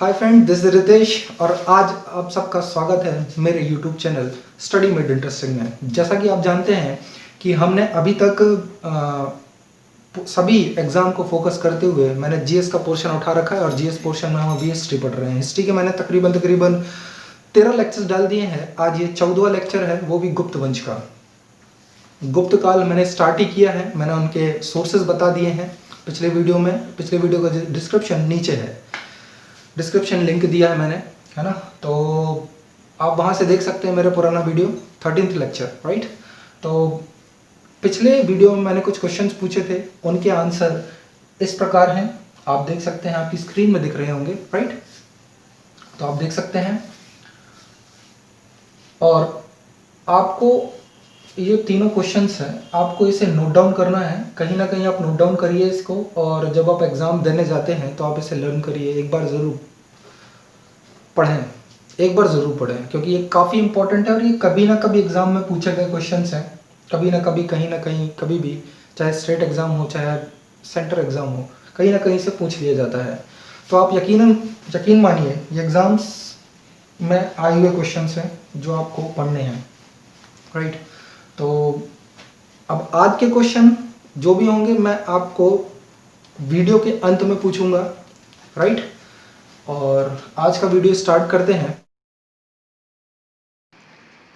Hi friend, this is Ritesh और आज आप सबका स्वागत है मेरे YouTube channel study made interesting में। जैसा कि आप जानते हैं कि हमने अभी तक सभी एग्ज़ाम को फोकस करते हुए मैंने जीएस का पोर्शन उठा रखा है और जीएस पोर्शन में हम अभी हिस्ट्री पढ़ रहे हैं। हिस्ट्री के मैंने तकरीबन 13 लेक्चर्स डाल दिए हैं। आज ये 14वां लेक्चर है, वो भी गुप्त वंश का। गुप्त काल मैंने स्टार्ट ही किया है। मैंने उनके सोर्सेज बता दिए हैं पिछले वीडियो में। पिछले वीडियो का डिस्क्रिप्शन नीचे है, डिस्क्रिप्शन लिंक दिया है मैंने, है ना। तो आप वहाँ से देख सकते हैं मेरा पुराना वीडियो 13th लेक्चर, राइट। तो पिछले वीडियो में मैंने कुछ क्वेश्चंस पूछे थे, उनके आंसर इस प्रकार हैं। आप देख सकते हैं, आपकी स्क्रीन में दिख रहे होंगे, राइट। तो आप देख सकते हैं और आपको ये तीनों क्वेश्चंस हैं, आपको इसे नोट डाउन करना है। कहीं ना कहीं आप नोट डाउन करिए इसको, और जब आप एग्ज़ाम देने जाते हैं तो आप इसे लर्न करिए। एक बार ज़रूर पढ़ें, एक बार ज़रूर पढ़ें, क्योंकि ये काफ़ी इंपॉर्टेंट है और ये कभी ना कभी एग्ज़ाम में पूछे गए क्वेश्चंस हैं। कभी ना कभी, कहीं ना कहीं, कभी भी, चाहे स्टेट एग्ज़ाम हो चाहे सेंटर एग्ज़ाम हो, कहीं ना कहीं से पूछ लिया जाता है। तो आप यकीन मानिए, ये एग्ज़ाम्स में आए हुए क्वेश्चंस हैं जो आपको पढ़ने हैं, राइट। तो अब आज के क्वेश्चन जो भी होंगे मैं आपको वीडियो के अंत में पूछूंगा, राइट। और आज का वीडियो स्टार्ट करते हैं।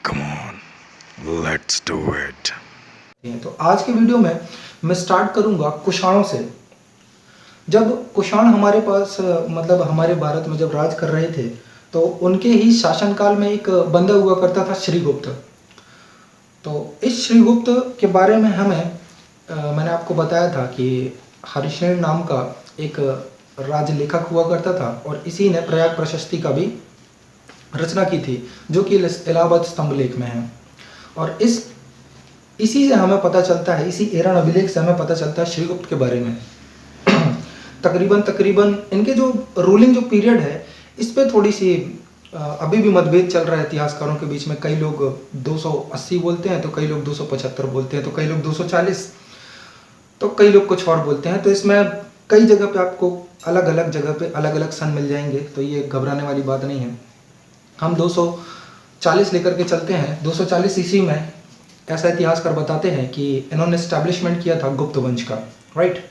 Come on, let's do it. तो आज के वीडियो में मैं स्टार्ट करूंगा कुषाणों से। जब कुषाण हमारे पास मतलब हमारे भारत में जब राज कर रहे थे, तो उनके ही शासनकाल में एक बंदा हुआ करता था श्रीगुप्त। तो इस श्रीगुप्त के बारे में मैंने आपको बताया था कि हरिश्चंद्र नाम का एक राजलेखक हुआ करता था, और इसी ने प्रयाग प्रशस्ति का भी रचना की थी, जो कि इलाहाबाद स्तंभ लेख में है। और इसी से हमें पता चलता है, इसी एरन अभिलेख से हमें पता चलता है श्रीगुप्त के बारे में। तकरीबन इनके जो रूलिंग जो पीरियड है, इस पे थोड़ी सी अभी भी मतभेद चल रहा है इतिहासकारों के बीच में। कई लोग 280 बोलते हैं, तो कई लोग 275 बोलते हैं, तो कई लोग 240, तो कई लोग कुछ और बोलते हैं। तो इसमें कई जगह पे आपको अलग अलग जगह पे अलग अलग सन मिल जाएंगे, तो ये घबराने वाली बात नहीं है। हम 240 लेकर के चलते हैं। 240 ईस्वी में ऐसा इतिहासकार बताते हैं कि इन्होंने एस्टैब्लिशमेंट किया था गुप्त वंश का, राइट।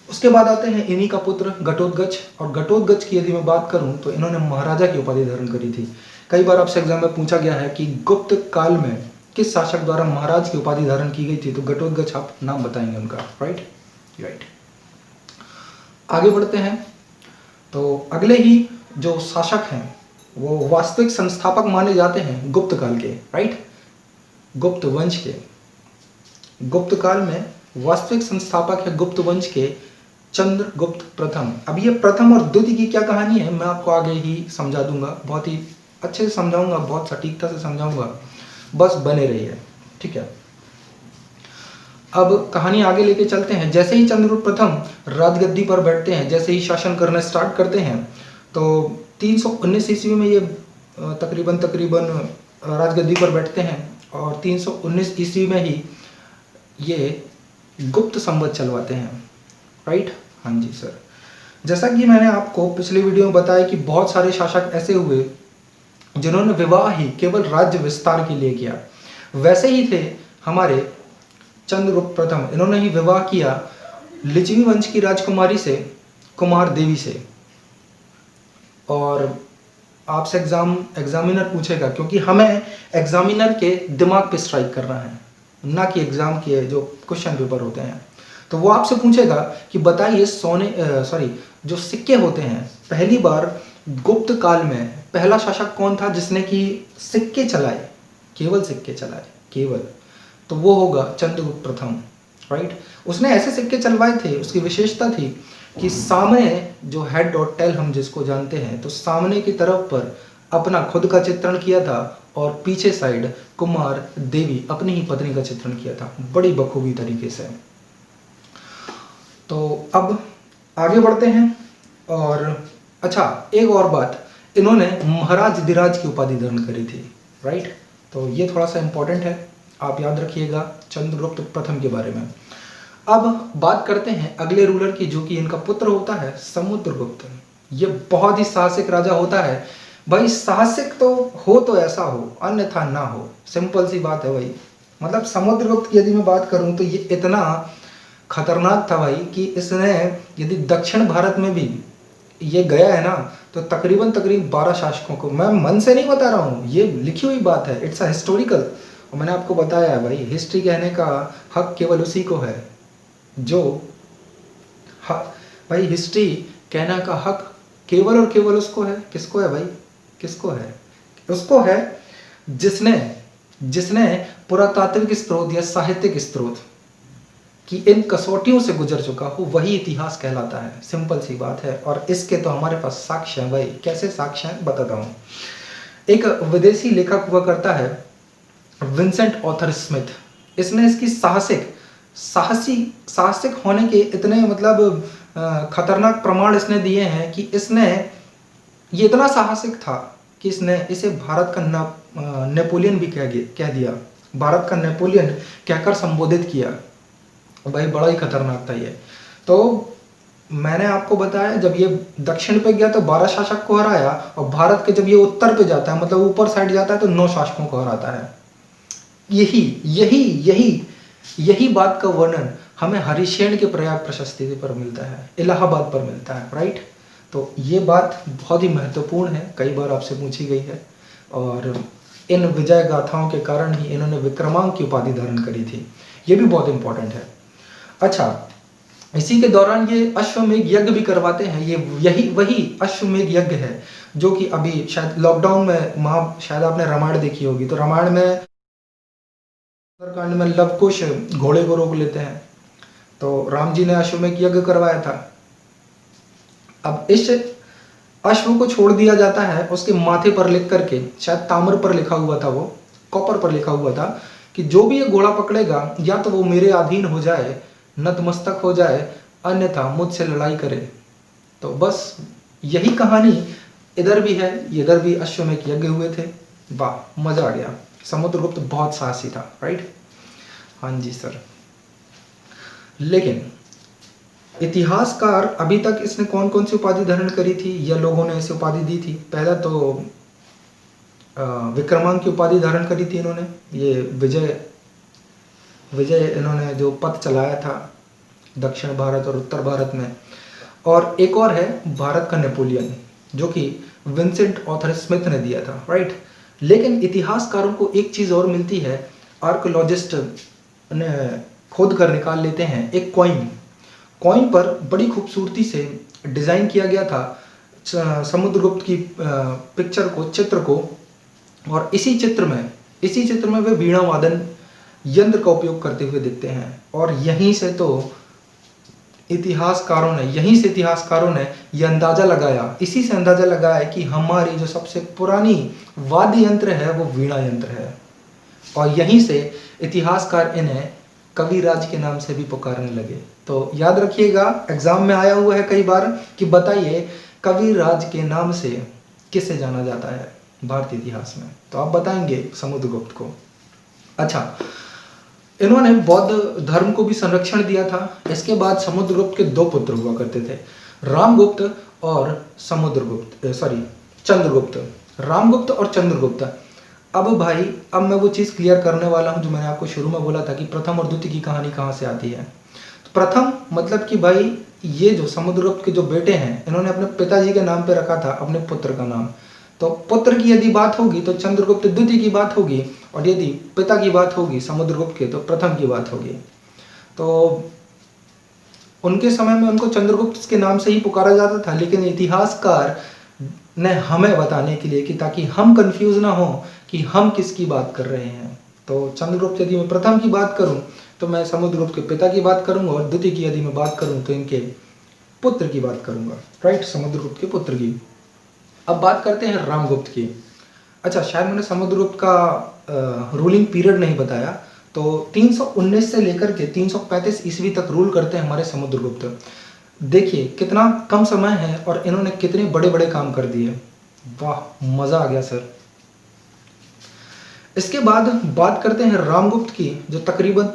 उसके बाद आते हैं इन्हीं का पुत्र घटोत्कच, और घटोत्कच की यदि मैं बात करूं तो इन्होंने महाराजा की उपाधि धारण करी थी। कई बार आपसे एग्जाम में पूछा गया है कि गुप्त काल में किस शासक द्वारा महाराज की उपाधि धारण की गई थी, तो घटोत्कच आप नाम बताएंगे उनका, राइट। आगे बढ़ते हैं। तो अगले ही जो शासक हैं वो वास्तविक संस्थापक माने जाते हैं गुप्त काल के, राइट। गुप्त वंश के गुप्त काल में वास्तविक संस्थापक है गुप्त वंश के चंद्रगुप्त प्रथम। अब ये प्रथम और द्वितीय की क्या कहानी है, मैं आपको आगे ही समझा दूंगा, बहुत ही अच्छे से समझाऊंगा, बहुत सटीकता से समझाऊंगा, बस बने रहिए, ठीक है। अब कहानी आगे लेके चलते हैं। जैसे ही चंद्रगुप्त प्रथम राजगद्दी पर बैठते हैं, जैसे ही शासन करना स्टार्ट करते हैं, तो 319 ईस्वी में ये तकरीबन राजगद्दी पर बैठते हैं, और 319 ईस्वी में ही ये गुप्त संवत चलवाते हैं, राइट। हाँ जी सर। जैसा कि मैंने आपको पिछले वीडियो में बताया कि बहुत सारे शासक ऐसे हुए जिन्होंने विवाह ही केवल राज्य विस्तार के लिए किया, वैसे ही थे हमारे चंद्रगुप्त प्रथम। इन्होंने ही विवाह किया लिच्छवी वंश की राजकुमारी से, कुमार देवी से। और आपसे एग्जामिनर पूछेगा, क्योंकि हमें एग्जामिनर के दिमाग पे स्ट्राइक करना है, ना कि एग्जाम के जो क्वेश्चन पेपर होते हैं। तो वो आपसे पूछेगा कि बताइए जो सिक्के होते हैं, पहली बार गुप्त काल में पहला शासक कौन था जिसने कि सिक्के चलाए, केवल सिक्के चलाए, केवल, तो वो होगा चंद्रगुप्त प्रथम, राइट। उसने ऐसे सिक्के चलवाए थे, उसकी विशेषता थी कि सामने जो हेड और टेल हम जिसको जानते हैं, तो सामने की तरफ पर अपना खुद का चित्रण किया था, और पीछे साइड कुमार देवी अपनी ही पत्नी का चित्रण किया था, बड़ी बखूबी तरीके से। तो अब आगे बढ़ते हैं। और अच्छा, एक और बात, इन्होंने महाराज धीराज की उपाधि धारण करी थी, राइट। तो ये थोड़ा सा इंपॉर्टेंट है, आप याद रखिएगा चंद्रगुप्त प्रथम के बारे में। अब बात करते हैं अगले रूलर की, जो कि इनका पुत्र होता है समुद्रगुप्त। ये बहुत ही साहसिक राजा होता है भाई। साहसिक तो हो तो ऐसा हो, अन्यथा ना हो, सिंपल सी बात है भाई। मतलब समुद्रगुप्त की यदि मैं बात करूं तो ये इतना खतरनाक था भाई कि इसने यदि दक्षिण भारत में भी ये गया है ना तो तकरीबन तकरीबन 12 शासकों को, मैं मन से नहीं बता रहा हूँ, ये लिखी हुई बात है, इट्स अ हिस्टोरिकल। और मैंने आपको बताया है भाई, हिस्ट्री कहने का हक केवल उसी को है जो भाई हिस्ट्री कहने का हक केवल और केवल उसको है। किसको है भाई? किसको है? उसको है जिसने जिसने पुरातात्विक स्रोत या साहित्यिक स्रोत कि इन कसौटियों से गुजर चुका हो, वही इतिहास कहलाता है। सिंपल सी बात है। और इसके तो हमारे पास साक्ष्य हैं भाई। कैसे साक्ष्य हैं बताता हूँ। एक विदेशी लेखक हुआ करता है विंसेंट ऑथर स्मिथ। इसने इसकी साहसिक होने के इतने मतलब खतरनाक प्रमाण इसने दिए हैं कि इसने ये इतना साहसिक था कि इसने इसे भारत का नेपोलियन भी कह दिया। भारत का नेपोलियन कहकर संबोधित किया भाई। बड़ा ही खतरनाक था ये। तो मैंने आपको बताया जब ये दक्षिण पे गया तो 12 शासक को हराया, और भारत के जब ये उत्तर पे जाता है मतलब ऊपर साइड जाता है तो 9 शासकों को हराता है। यही यही यही यही बात का वर्णन हमें हरिशेन के प्रयाग प्रशस्ति पर मिलता है, इलाहाबाद पर मिलता है, राइट। तो ये बात बहुत ही महत्वपूर्ण है, कई बार आपसे पूछी गई है, और इन विजय गाथाओं के कारण ही इन्होंने विक्रमांक की उपाधि धारण करी थी। ये भी बहुत इंपॉर्टेंट है। अच्छा, इसी के दौरान ये अश्वमेध यज्ञ भी करवाते हैं। ये यही वही अश्वमेध यज्ञ है जो कि अभी शायद लॉकडाउन में शायद आपने रामायण देखी होगी, तो रामायण में सुंदरकांड में लव कुश घोड़े को रोक लेते हैं, तो राम जी ने अश्वमेध यज्ञ करवाया था। अब इस अश्व को छोड़ दिया जाता है, उसके माथे पर लिख करके, शायद ताम्र पर लिखा हुआ था, वो कॉपर पर लिखा हुआ था कि जो भी ये घोड़ा पकड़ेगा या तो वो मेरे अधीन हो जाए, नतमस्तक हो जाए, अन्यथा मुझसे लड़ाई करे। तो बस यही कहानी इधर भी है, इधर भी अश्वमेध यज्ञ हुए थे। वाह, मजा आ गया। समुद्रगुप्त बहुत साहसी था, राइट। हाँ जी सर। लेकिन इतिहासकार अभी तक इसने कौन कौन सी उपाधि धारण करी थी या लोगों ने इसे उपाधि दी थी? पहला तो विक्रमांक की उपाधि धारण करी थी इन्होंने। ये विजय इन्होंने जो पथ चलाया था दक्षिण भारत और उत्तर भारत में। और एक और है भारत का नेपोलियन, जो कि विंसेंट ऑथर स्मिथ ने दिया था, राइट। लेकिन इतिहासकारों को एक चीज़ और मिलती है, आर्कोलॉजिस्ट ने खोद कर निकाल लेते हैं एक कॉइन पर बड़ी खूबसूरती से डिज़ाइन किया गया था समुद्रगुप्त की पिक्चर को, चित्र को। और इसी चित्र में वे वीणा वादन यंत्र का उपयोग करते हुए दिखते हैं। और यहीं से इतिहासकारों ने यह अंदाज़ा लगाया, इसी से अंदाज़ा लगाया कि हमारी जो सबसे पुरानी वाद्य यंत्र है वो वीणा यंत्र है। और यहीं से इतिहासकार इन्हें कविराज के नाम से भी पुकारने लगे। तो याद रखिएगा, एग्जाम में आया हुआ है कई बार कि बताइए कविराज के नाम से किसे जाना जाता है भारतीय इतिहास में, तो आप बताएंगे समुद्रगुप्त को। अच्छा, इन्होंने बौद्ध धर्म को भी संरक्षण दिया था। इसके बाद समुद्रगुप्त के 2 पुत्र हुआ करते थे, रामगुप्त और चंद्रगुप्त। रामगुप्त और चंद्रगुप्त। अब भाई, अब मैं वो चीज़ क्लियर करने वाला हूँ जो मैंने आपको शुरू में बोला था कि प्रथम और द्वितीय की कहानी कहाँ से आती है। तो प्रथम मतलब कि भाई ये जो समुद्रगुप्त के जो बेटे हैं, इन्होंने अपने पिताजी के नाम पे रखा था अपने पुत्र का नाम। तो पुत्र की यदि बात होगी तो चंद्रगुप्त द्वितीय की बात होगी, और यदि पिता की बात होगी समुद्रगुप्त के तो प्रथम की बात होगी। तो उनके समय में उनको चंद्रगुप्त के नाम से ही पुकारा जाता था। लेकिन इतिहासकार ने हमें बताने के लिए कि ताकि हम कंफ्यूज ना हो कि हम किसकी बात कर रहे हैं, तो चंद्रगुप्त यदि मैं प्रथम की बात करूं तो मैं समुद्रगुप्त के पिता की बात करूंगा, और द्वितीय की यदि मैं बात करूं तो इनके पुत्र की बात करूंगा, राइट, समुद्रगुप्त के पुत्र की। अब बात करते हैं रामगुप्त की। अच्छा, शायद मैंने समुद्रगुप्त का रूलिंग पीरियड नहीं बताया। तो 319 से लेकर के 335 ईस्वी तक रूल करते हैं हमारे समुद्रगुप्त। देखिए कितना कम समय है और इन्होंने कितने बड़े बड़े काम कर दिए। वाह, मज़ा आ गया सर। इसके बाद बात करते हैं रामगुप्त की, जो तकरीबन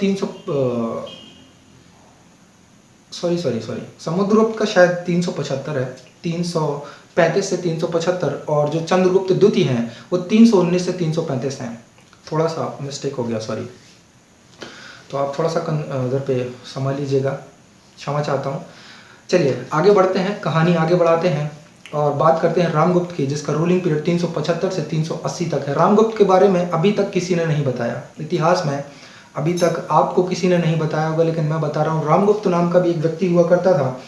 समुद्रगुप्त का शायद 375 है, 335 से 375, और जो चंद्रगुप्त द्वितीय हैं वो 319 से 335 हैं। थोड़ा सा मिस्टेक हो गया, सॉरी। तो आप थोड़ा सा उधर पे समझ लीजिएगा, क्षमा चाहता हूँ। चलिए आगे बढ़ते हैं, कहानी आगे बढ़ाते हैं और बात करते हैं रामगुप्त की, जिसका रूलिंग पीरियड 375 से 380 तक है। रामगुप्त के बारे में अभी तक किसी ने नहीं बताया, इतिहास में अभी तक आपको किसी ने नहीं बताया होगा, लेकिन मैं बता रहा हूँ। रामगुप्त नाम का भी एक व्यक्ति हुआ करता था,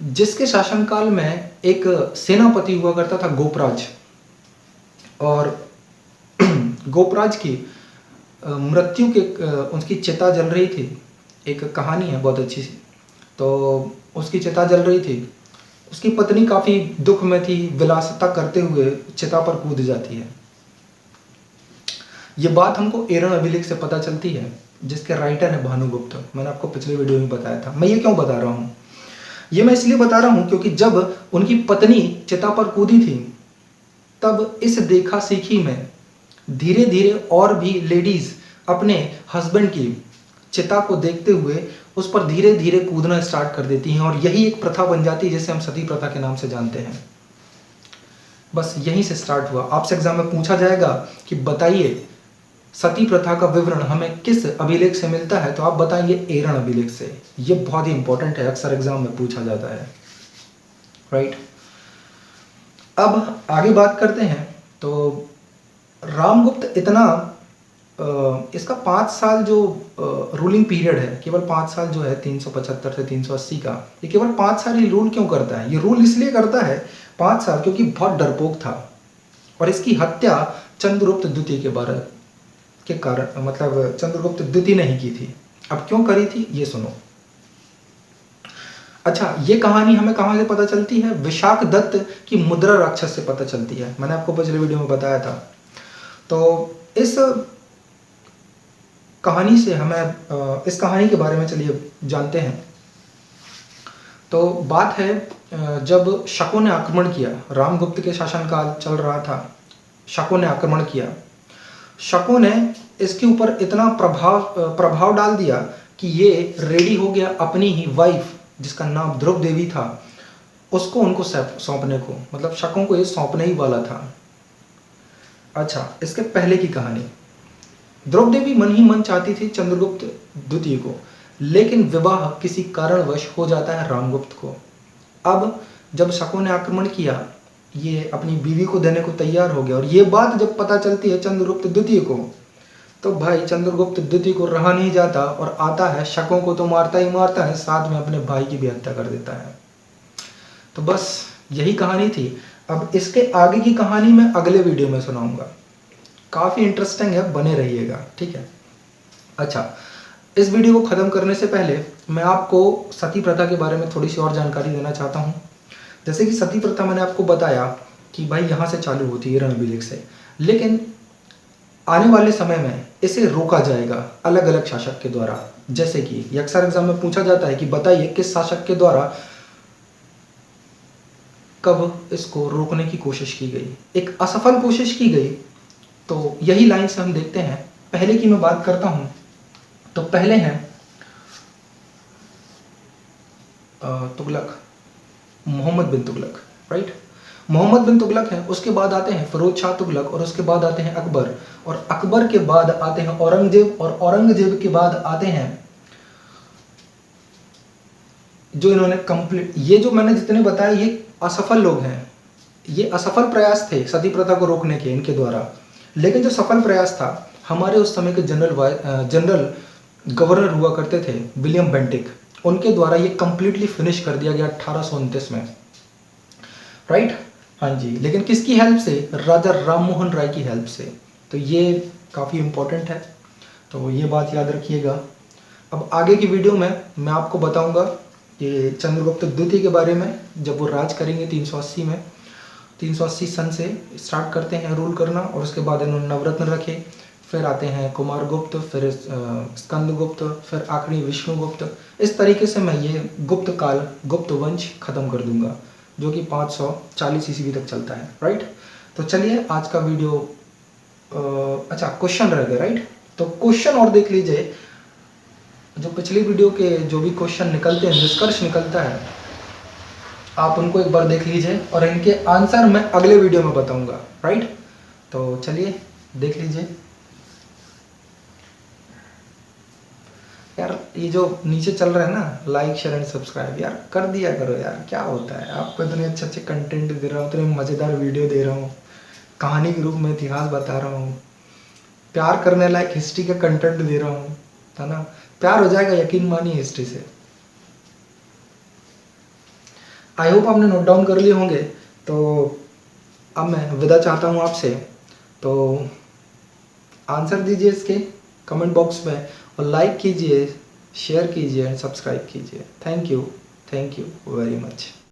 जिसके शासनकाल में एक सेनापति हुआ करता था, गोपराज। और गोपराज की मृत्यु के उसकी चिता जल रही थी। एक कहानी है बहुत अच्छी सी। तो उसकी चिता जल रही थी, उसकी पत्नी काफ़ी दुख में थी, विलासिता करते हुए चिता पर कूद जाती है। ये बात हमको एरन अभिलेख से पता चलती है, जिसके राइटर है भानुगुप्त। मैंने आपको पिछले वीडियो में बताया था। मैं ये क्यों बता रहा हूँ? ये मैं इसलिए बता रहा हूँ क्योंकि जब उनकी पत्नी चिता पर कूदी थी, तब इस देखा सीखी में धीरे धीरे और भी लेडीज अपने हस्बैंड की चिता को देखते हुए उस पर धीरे धीरे कूदना स्टार्ट कर देती हैं, और यही एक प्रथा बन जाती है जिसे हम सती प्रथा के नाम से जानते हैं। बस यहीं से स्टार्ट हुआ। आपसे एग्जाम में पूछा जाएगा कि बताइए सती प्रथा का विवरण हमें किस अभिलेख से मिलता है, तो आप बताएंगे एरन अभिलेख से। ये बहुत ही इंपॉर्टेंट है, अक्सर एग्जाम में पूछा जाता है, राइट। अब आगे बात करते हैं। तो रामगुप्त इतना इसका 5 साल जो रूलिंग पीरियड है, केवल 5 साल जो है 375 से 380 का, ये केवल 5 साल ही रूल क्यों करता है? ये रूल इसलिए करता है 5 साल क्योंकि बहुत डरपोक था, और इसकी हत्या चंद्रगुप्त द्वितीय के कारण, मतलब चंद्रगुप्त द्वितीय ने ही की थी। अब क्यों करी थी ये सुनो। अच्छा, ये कहानी हमें कहाँ से पता चलती है? विशाख दत्त की मुद्रा राक्षस से पता चलती है। मैंने आपको पिछले वीडियो में बताया था। तो इस कहानी से हमें इस कहानी के बारे में चलिए जानते हैं। तो बात है जब शकों ने आक्रमण किया, रामगुप्त के शासनकाल चल रहा था, शकों ने आक्रमण किया। शकों ने इसके ऊपर इतना प्रभाव डाल दिया कि ये रेडी हो गया अपनी ही वाइफ, जिसका नाम द्रौपदेवी था, उसको उनको सौंपने को, मतलब शकों को ये सौंपने ही वाला था। अच्छा, इसके पहले की कहानी। द्रौपदेवी मन ही मन चाहती थी चंद्रगुप्त द्वितीय को, लेकिन विवाह किसी कारणवश हो जाता है रामगुप्त को। अब जब शकों ने आक्रमण किया, ये अपनी बीवी को देने को तैयार हो गया, और ये बात जब पता चलती है चंद्रगुप्त द्वितीय को, तो भाई चंद्रगुप्त द्वितीय को रहा नहीं जाता और आता है, शकों को तो मारता ही मारता है, साथ में अपने भाई की भी हत्या कर देता है। तो बस यही कहानी थी। अब इसके आगे की कहानी मैं अगले वीडियो में सुनाऊंगा, काफ़ी इंटरेस्टिंग है, बने रहिएगा, ठीक है। अच्छा, इस वीडियो को ख़त्म करने से पहले मैं आपको सती प्रथा के बारे में थोड़ी सी और जानकारी देना चाहता हूँ। जैसे कि सती प्रथा मैंने आपको बताया कि भाई यहाँ से चालू होती है एरन अभिलेख से, लेकिन आने वाले समय में इसे रोका जाएगा अलग अलग शासक के द्वारा। जैसे कि अक्सर एग्जाम में पूछा जाता है कि बताइए किस शासक के द्वारा कब इसको रोकने की कोशिश की गई, एक असफल कोशिश की गई। तो यही लाइन से हम देखते हैं। पहले की मैं बात करता हूं, तो पहले हैं तुगलक, मोहम्मद बिन तुगलक, राइट। मोहम्मद बिन तुगलक है, उसके बाद आते हैं फिरोज शाह तुगलक, और उसके बाद आते हैं अकबर, और अकबर के बाद आते हैं औरंगजेब, और औरंगजेब के बाद आते हैं जो इन्होंने कंप्लीट, ये जो मैंने जितने बताए ये असफल लोग हैं, ये असफल प्रयास थे सती प्रथा को रोकने के इनके द्वारा। लेकिन जो सफल प्रयास था, हमारे उस समय के जनरल गवर्नर हुआ करते थे विलियम बेंटिक, उनके द्वारा ये कंप्लीटली फिनिश कर दिया गया 1829 में, राइट। हाँ जी, लेकिन किसकी हेल्प से? राजा राममोहन राय की हेल्प से। तो ये काफ़ी इम्पोर्टेंट है, तो ये बात याद रखिएगा। अब आगे की वीडियो में मैं आपको बताऊंगा कि चंद्रगुप्त द्वितीय के बारे में, जब वो राज करेंगे 380 में, 380 सन से स्टार्ट करते हैं रूल करना, और उसके बाद इन्होंने नवरत्न रखे, फिर आते हैं कुमारगुप्त, फिर स्कंदगुप्त, फिर आखिरी विष्णुगुप्त। इस तरीके से मैं ये गुप्त काल, गुप्त वंश खत्म कर दूंगा, जो कि 540 ईस्वी तक चलता है, राइट। तो चलिए आज का वीडियो, अच्छा क्वेश्चन रह गए, राइट। तो क्वेश्चन और देख लीजिए, जो पिछली वीडियो के जो भी क्वेश्चन निकलते हैं, निष्कर्ष निकलता है, आप उनको एक बार देख लीजिए और इनके आंसर मैं अगले वीडियो में बताऊंगा, राइट। तो चलिए देख लीजिए। यार ये जो नीचे चल रहा है ना, लाइक शेयर एंड सब्सक्राइब, यार कर दिया करो यार, क्या होता है। आपको इतने अच्छे अच्छे कंटेंट दे रहा हूँ, इतने मज़ेदार वीडियो दे रहा हूँ, कहानी के रूप में इतिहास बता रहा हूँ, प्यार करने लायक हिस्ट्री का कंटेंट दे रहा हूँ, है ना। प्यार हो जाएगा, यकीन मानिए हिस्ट्री से। आई होप आपने नोट डाउन कर लिए होंगे। तो अब मैं विदा चाहता हूँ आपसे। तो आंसर दीजिए इसके कमेंट बॉक्स में और लाइक कीजिए, शेयर कीजिए एंड सब्सक्राइब कीजिए। Thank you very much.